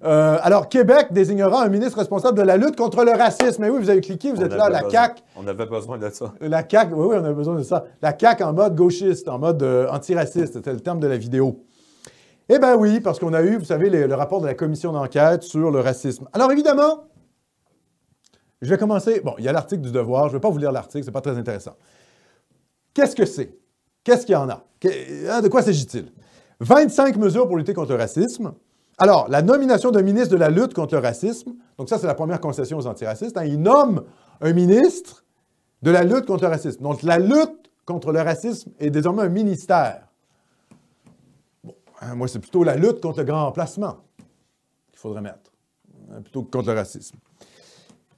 Alors, Québec désignera un ministre responsable de la lutte contre le racisme. Mais oui, vous avez cliqué, vous êtes là, la CAQ. On avait besoin de ça. La CAQ, oui, on avait besoin de ça. La CAQ en mode gauchiste, en mode antiraciste, c'était le terme de la vidéo. Eh bien oui, parce qu'on a eu, vous savez, le rapport de la commission d'enquête sur le racisme. Alors évidemment, je vais commencer. Bon, il y a l'article du Devoir, je ne vais pas vous lire l'article, c'est pas très intéressant. Qu'est-ce que c'est? Qu'est-ce qu'il y en a? De quoi s'agit-il? 25 mesures pour lutter contre le racisme. Alors, la nomination d'un ministre de la lutte contre le racisme, donc ça, c'est la première concession aux antiracistes. Hein, ils nomment un ministre de la lutte contre le racisme. Donc, la lutte contre le racisme est désormais un ministère. Bon, hein, moi, c'est plutôt la lutte contre le grand remplacement qu'il faudrait mettre, hein, plutôt que contre le racisme.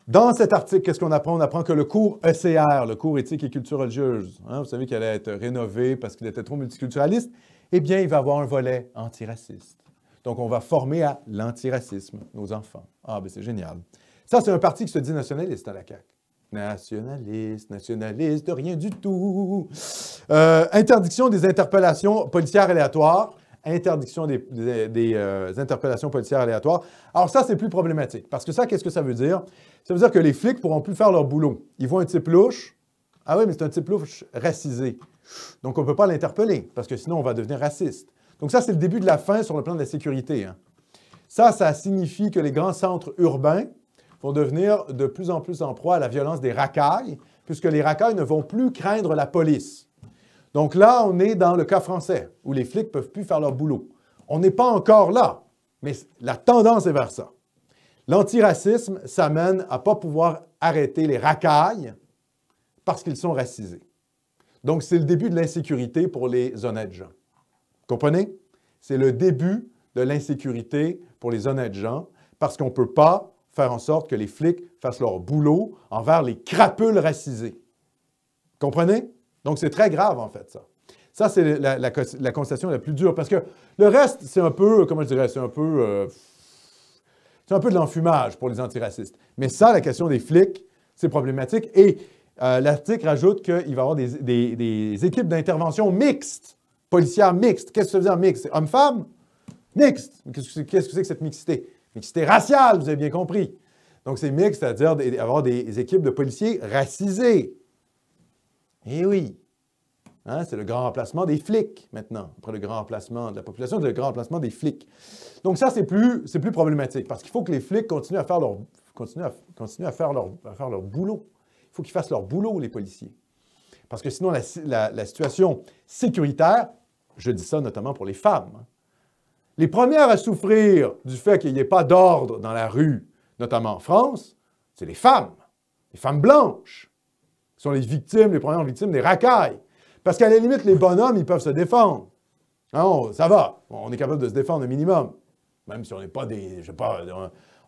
Dans cet article, qu'est-ce qu'on apprend? On apprend que le cours ECR, le cours éthique et culture religieuse, hein, vous savez qu'il allait être rénové parce qu'il était trop multiculturaliste, eh bien, il va avoir un volet antiraciste. Donc, on va former à l'antiracisme nos enfants. Ah, ben c'est génial. Ça, c'est un parti qui se dit nationaliste à la CAQ. Nationaliste, nationaliste, de rien du tout. Interdiction des interpellations policières aléatoires. Interdiction des interpellations policières aléatoires. Alors ça, c'est plus problématique. Parce que ça, qu'est-ce que ça veut dire? Ça veut dire que les flics ne pourront plus faire leur boulot. Ils voient un type louche. Ah oui, mais c'est un type louche racisé. Donc, on ne peut pas l'interpeller, parce que sinon, on va devenir raciste. Donc ça, c'est le début de la fin sur le plan de la sécurité. Hein. Ça signifie que les grands centres urbains vont devenir de plus en plus en proie à la violence des racailles, puisque les racailles ne vont plus craindre la police. Donc là, on est dans le cas français, où les flics ne peuvent plus faire leur boulot. On n'est pas encore là, mais la tendance est vers ça. L'antiracisme, ça mène à ne pas pouvoir arrêter les racailles parce qu'ils sont racisés. Donc, c'est le début de l'insécurité pour les honnêtes gens. Comprenez? C'est le début de l'insécurité pour les honnêtes gens parce qu'on ne peut pas faire en sorte que les flics fassent leur boulot envers les crapules racisés. Comprenez? Donc, c'est très grave, en fait, ça. Ça, c'est la constatation la plus dure parce que le reste, c'est un peu, comment je dirais, c'est un peu de l'enfumage pour les antiracistes. Mais ça, la question des flics, c'est problématique. Et l'article rajoute qu'il va y avoir des équipes d'intervention mixtes. Policière mixte. Qu'est-ce que ça veut dire mixte? Homme-femme? Mixte. Qu'est-ce que c'est que cette mixité? Mixité raciale, vous avez bien compris. Donc, c'est mixte, c'est-à-dire avoir des équipes de policiers racisés. Eh oui. Hein, c'est le grand remplacement des flics, maintenant. Après le grand remplacement de la population, c'est le grand remplacement des flics. Donc, ça, c'est plus problématique parce qu'il faut que les flics continuent à faire leur boulot. Il faut qu'ils fassent leur boulot, les policiers. Parce que sinon, la situation sécuritaire, je dis ça notamment pour les femmes, hein. Les premières à souffrir du fait qu'il n'y ait pas d'ordre dans la rue, notamment en France, c'est les femmes blanches, qui sont les premières victimes des racailles. Parce qu'à la limite, les bonhommes, ils peuvent se défendre. Non, ça va, on est capable de se défendre un minimum, même si on n'est pas des, je sais pas,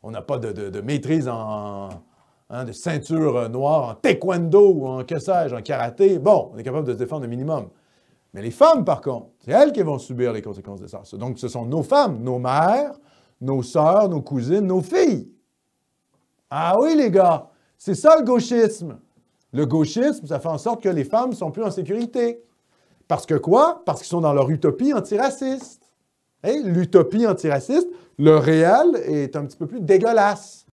on n'a pas de maîtrise de ceinture noire en taekwondo ou en que sais-je, en karaté. Bon, on est capable de se défendre un minimum. Mais les femmes, par contre, c'est elles qui vont subir les conséquences de ça. Donc, ce sont nos femmes, nos mères, nos sœurs, nos cousines, nos filles. Ah oui, les gars, c'est ça le gauchisme. Le gauchisme, ça fait en sorte que les femmes ne sont plus en sécurité. Parce que quoi? Parce qu'ils sont dans leur utopie antiraciste. Hey, l'utopie antiraciste, le réel est un petit peu plus dégueulasse.